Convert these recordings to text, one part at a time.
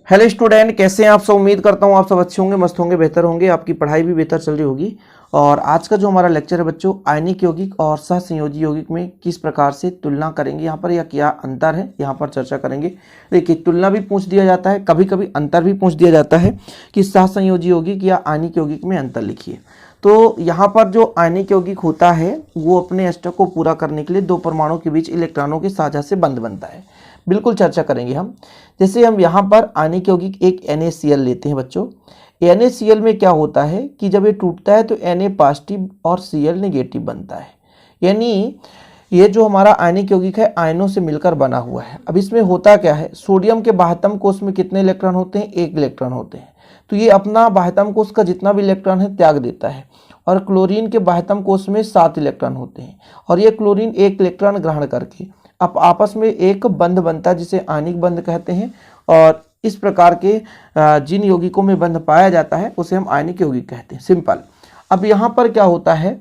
Hello student, कैसे हैं आप सब। उम्मीद करता हूं आप सब अच्छे होंगे, मस्त होंगे, बेहतर होंगे, आपकी पढ़ाई भी बेहतर चल रही होगी। और आज का जो हमारा लेक्चर है बच्चों, आयनिक यौगिक और सहसंयोजी यौगिक में किस प्रकार से तुलना करेंगे यहाँ पर, या क्या अंतर है यहाँ पर चर्चा करेंगे। देखिए, तुलना भी पूछ दिया जाता है, कभी कभी अंतर भी पूछ दिया जाता है कि सहसंयोजी यौगिक या आयनिक यौगिक में अंतर लिखिए। तो यहाँ पर जो आयनिक यौगिक होता है वो अपने अष्टक को पूरा करने के लिए दो परमाणुओं के बीच इलेक्ट्रॉनों के साझा से बंध बनता है। बिल्कुल चर्चा करेंगे हम। जैसे हम यहाँ पर आयनिक यौगिक एक NaCl लेते हैं बच्चों। NaCl में क्या होता है कि जब ये टूटता है तो Na पॉजिटिव और Cl नेगेटिव बनता है। यानी ये जो हमारा आयनिक यौगिक है आयनों से मिलकर बना हुआ है। अब इसमें होता क्या है, सोडियम के बाह्यतम कोष में कितने इलेक्ट्रॉन होते हैं? 1 इलेक्ट्रॉन होते हैं। तो ये अपना बाह्यतम कोष का जितना भी इलेक्ट्रॉन है त्याग देता है। और क्लोरीन के बाह्यतम कोष में 7 इलेक्ट्रॉन होते हैं और ये क्लोरीन 1 इलेक्ट्रॉन ग्रहण करके अब आपस में एक बंध बनता है जिसे आयनिक बंध कहते हैं। और इस प्रकार के जिन यौगिकों में बंध पाया जाता है उसे हम आयनिक यौगिक कहते हैं। सिंपल। अब यहाँ पर क्या होता है,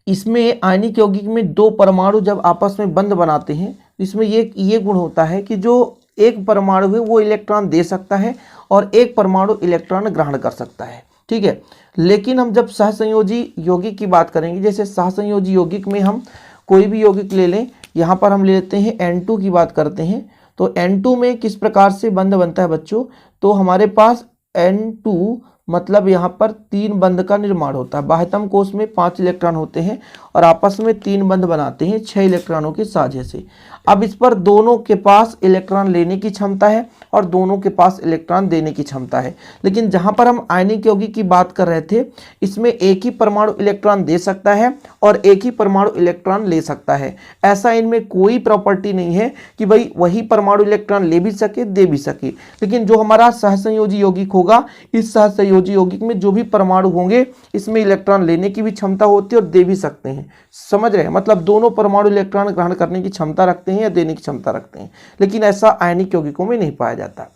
इसमें आयनिक यौगिक में दो परमाणु जब आपस में बंध बनाते हैं, इसमें ये गुण होता है कि जो एक परमाणु है वो इलेक्ट्रॉन दे सकता है और एक परमाणु इलेक्ट्रॉन ग्रहण कर सकता है। ठीक है। लेकिन हम जब सहसंयोजी यौगिक की बात करेंगे, जैसे सहसंयोजी यौगिक में हम कोई भी यौगिक ले लें, यहाँ पर हम ले लेते हैं N2 की बात करते हैं। तो N2 में किस प्रकार से बंध बनता है बच्चों, तो हमारे पास N2 मतलब यहाँ पर 3 बंध का निर्माण होता है। बाह्यतम कोष में 5 इलेक्ट्रॉन होते हैं और आपस में 3 बंध बनाते हैं 6 इलेक्ट्रॉनों के साझे से। अब इस पर दोनों के पास इलेक्ट्रॉन लेने की क्षमता है और दोनों के पास इलेक्ट्रॉन देने की क्षमता है। लेकिन जहाँ पर हम आयनिक यौगिक की बात कर रहे थे, इसमें एक ही परमाणु इलेक्ट्रॉन दे सकता है और एक ही परमाणु इलेक्ट्रॉन ले सकता है। ऐसा इनमें कोई प्रॉपर्टी नहीं है कि भाई वही परमाणु इलेक्ट्रॉन ले भी सके दे भी सके। लेकिन जो हमारा सहसंयोजी यौगिक होगा, इस सहसंयोजी यौगिक में जो भी परमाणु होंगे इसमें इलेक्ट्रॉन लेने की भी क्षमता होती है और दे भी सकते हैं। समझ रहे हैं, मतलब दोनों परमाणु इलेक्ट्रॉन ग्रहण करने की क्षमता रखते हैं या देने की क्षमता रखते हैं। लेकिन ऐसा आयनिक यौगिकों में नहीं पाया जाता।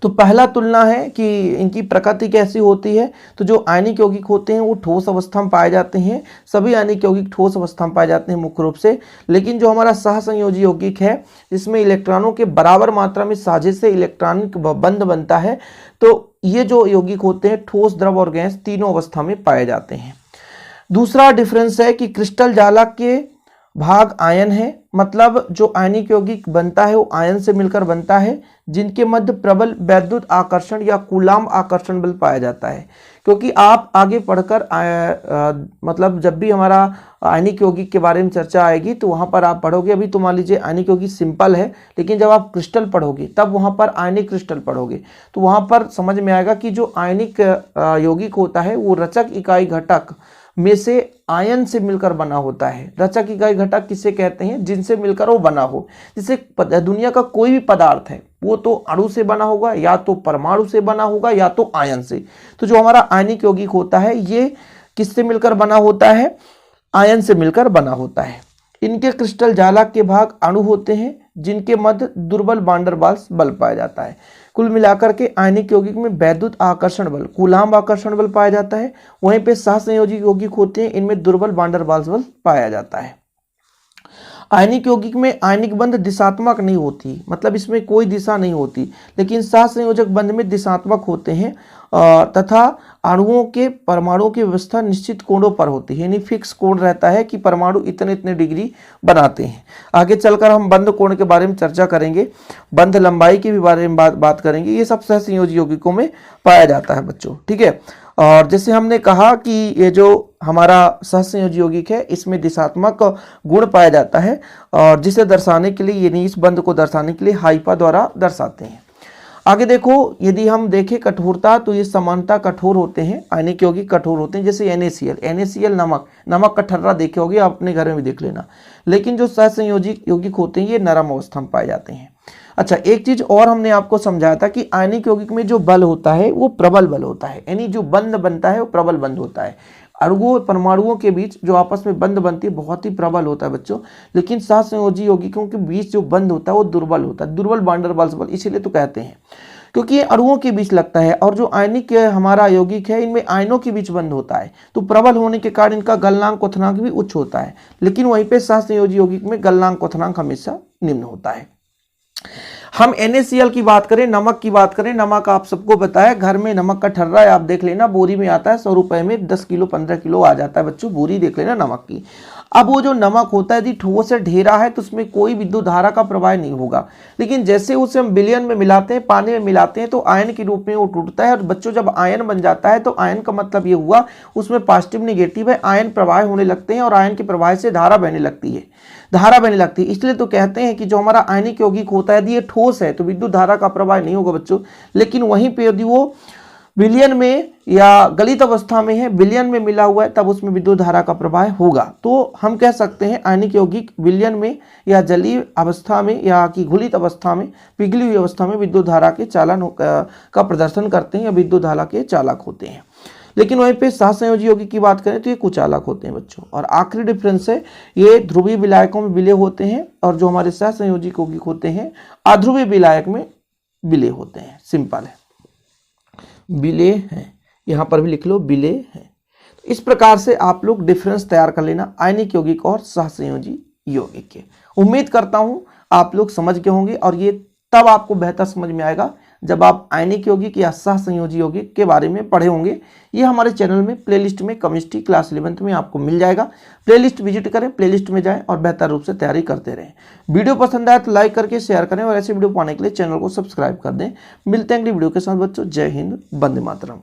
तो पहला तुलना है कि इनकी प्रकृति कैसी होती है। तो जो आयनिक यौगिक होते हैं वो ठोस अवस्था में पाए जाते हैं। सभी आयनिक यौगिक ठोस अवस्था में पाए जाते हैं मुख्य रूप से। लेकिन जो हमारा सहसंयोजी यौगिक है जिसमें इलेक्ट्रॉनों के बराबर मात्रा में साझे से इलेक्ट्रॉनिक बंध बनता है, तो ये जो यौगिक होते हैं ठोस, द्रव और गैस तीनों अवस्था में पाए जाते हैं। दूसरा डिफरेंस है कि क्रिस्टल जालक के भाग आयन है, मतलब जो आयनिक यौगिक बनता है वो आयन से मिलकर बनता है जिनके मध्य प्रबल वैद्युत आकर्षण या कूलाम्ब आकर्षण बल पाया जाता है। क्योंकि आप आगे पढ़कर मतलब जब भी हमारा आयनिक यौगिक के बारे में चर्चा आएगी तो वहाँ पर आप पढ़ोगे। अभी तो मान लीजिए आयनिक यौगिक सिंपल है, लेकिन जब आप क्रिस्टल पढ़ोगे तब वहाँ पर आयनिक क्रिस्टल पढ़ोगे तो वहाँ पर समझ में आएगा कि जो आयनिक यौगिक होता है वो रचक इकाई घटक में से आयन से मिलकर बना होता है। रचक इकाई घटक किसे कहते हैं? जिनसे मिलकर वो बना हो। जैसे दुनिया का कोई भी पदार्थ है वो तो अणु से बना होगा, या तो परमाणु से बना होगा, या तो आयन से। तो जो हमारा आयनिक यौगिक होता है ये किससे मिलकर बना होता है? आयन से मिलकर बना होता है। इनके क्रिस्टल जालक के भाग अणु होते हैं जिनके मध्य दुर्बल वान डेर वाल्स बल पाया जाता है। कुल मिलाकर के आयनिक यौगिक में वैद्युत आकर्षण बल, कूलाम्ब आकर्षण बल पाया जाता है। वहीं पे सहसंयोजी यौगिक होते हैं, इनमें दुर्बल वान डेर वाल्स बल पाया जाता है। आयनिक यौगिक में आयनिक बंध दिशात्मक नहीं होती, मतलब इसमें कोई दिशा नहीं होती। लेकिन सहसंयोजक बंध में दिशात्मक होते हैं तथा अणुओं के परमाणुओं की व्यवस्था निश्चित कोणों पर होती है। यानी फिक्स कोण रहता है कि परमाणु इतने इतने डिग्री बनाते हैं। आगे चलकर हम बंध कोण के बारे में चर्चा करेंगे, बंध लंबाई के भी बारे में बात करेंगे। ये सब सहसंयोजी यौगिकों में पाया जाता है बच्चों। ठीक है। और जैसे हमने कहा कि ये जो हमारा सहसंयोजी यौगिक है इसमें दिशात्मक गुण पाया जाता है और जिसे दर्शाने के लिए, यानी इस बंध को दर्शाने के लिए हाइपा द्वारा दर्शाते हैं। आगे देखो, यदि हम देखें कठोरता तो ये समानता कठोर होते हैं, आयनिक यौगिक कठोर होते हैं। जैसे NaCl नमक का ठर्रा देखे होगे, आप अपने घर में भी देख लेना। लेकिन जो सहसंयोजी यौगिक होते हैं ये नरम अवस्था में पाए जाते हैं। अच्छा, एक चीज और हमने आपको समझाया था कि आयनिक यौगिक में जो बल होता है वो प्रबल बल होता है। यानी जो बंध बनता है वो प्रबल बंध होता है। अणुओं परमाणुओं के बीच जो आपस में बंध बनती है बहुत ही प्रबल होता है बच्चों। लेकिन सहसंयोजी यौगिकों के बीच जो बंध होता है वो दुर्बल होता है, दुर्बल वान डेर वाल्स बल। इसीलिए तो कहते हैं क्योंकि ये अणुओं के बीच लगता है। और जो आयनिक हमारा यौगिक है इनमें आयनों के बीच बंध होता है, तो प्रबल होने के कारण इनका गलनांक क्वथनांक भी उच्च होता है। लेकिन वहीं पे सहसंयोजी यौगिक में गलनांक क्वथनांक हमेशा निम्न होता है। हम NaCl की बात करें, नमक की बात करें, नमक आप सबको पता है घर में नमक का ठर्रा है, आप देख लेना बोरी में आता है, 100 रुपए में 10 किलो 15 किलो आ जाता है बच्चों, बोरी देख लेना नमक की। अब वो जो नमक होता है यदि ठोस है, ढेरा है, तो उसमें कोई विद्युत धारा का प्रवाह नहीं होगा। लेकिन जैसे उसे हम विलयन में मिलाते हैं, पानी में मिलाते हैं, तो आयन के रूप में वो टूटता है। और बच्चों जब आयन बन जाता है तो आयन का मतलब ये हुआ उसमें पॉजिटिव नेगेटिव है, आयन प्रवाह होने लगते हैं और आयन के प्रवाह से धारा बहने लगती है, धारा बहने लगती है। इसलिए तो कहते हैं कि जो हमारा आयनिक यौगिक होता है यदि ये ठोस है तो विद्युत धारा का प्रवाह नहीं होगा बच्चों। लेकिन वहीं पे यदि वो विलयन में या गलित अवस्था में है, विलयन में मिला हुआ है, तब उसमें विद्युत धारा का प्रवाह होगा। तो हम कह सकते हैं आयनिक यौगिक विलयन में या जलीय अवस्था में या कि घुलित अवस्था में, पिघली हुई अवस्था में विद्युत धारा के चालन का प्रदर्शन करते हैं या विद्युत धारा के चालक होते हैं। लेकिन वहीं पे सहसंयोजी यौगिक की बात करें तो ये कुचालक होते हैं बच्चों। और आखिरी डिफरेंस है, ये ध्रुवीय विलायकों में विलय होते हैं और जो हमारे सहसंयोजी यौगिक होते हैं अध्रुवीय विलायक में विलय होते हैं। सिंपल है, विलय है, यहां पर भी लिख लो विलय है। इस प्रकार से आप लोग डिफरेंस तैयार कर लेना आयनिक यौगिक और सहसंयोजी यौगिक के। उम्मीद करता हूं आप लोग समझ गए होंगे और ये तब आपको बेहतर समझ में आएगा जब आप आयनिक यौगिक या सहसंयोजी यौगिक के बारे में पढ़े होंगे। ये हमारे चैनल में प्लेलिस्ट में केमिस्ट्री क्लास 11th में आपको मिल जाएगा। प्लेलिस्ट विजिट करें, प्लेलिस्ट में जाएं और बेहतर रूप से तैयारी करते रहें। वीडियो पसंद आए तो लाइक करके शेयर करें और ऐसे वीडियो पाने के लिए चैनल को सब्सक्राइब कर दें। मिलते हैं अगली वीडियो के साथ बच्चों। जय हिंद, वंदे मातरम।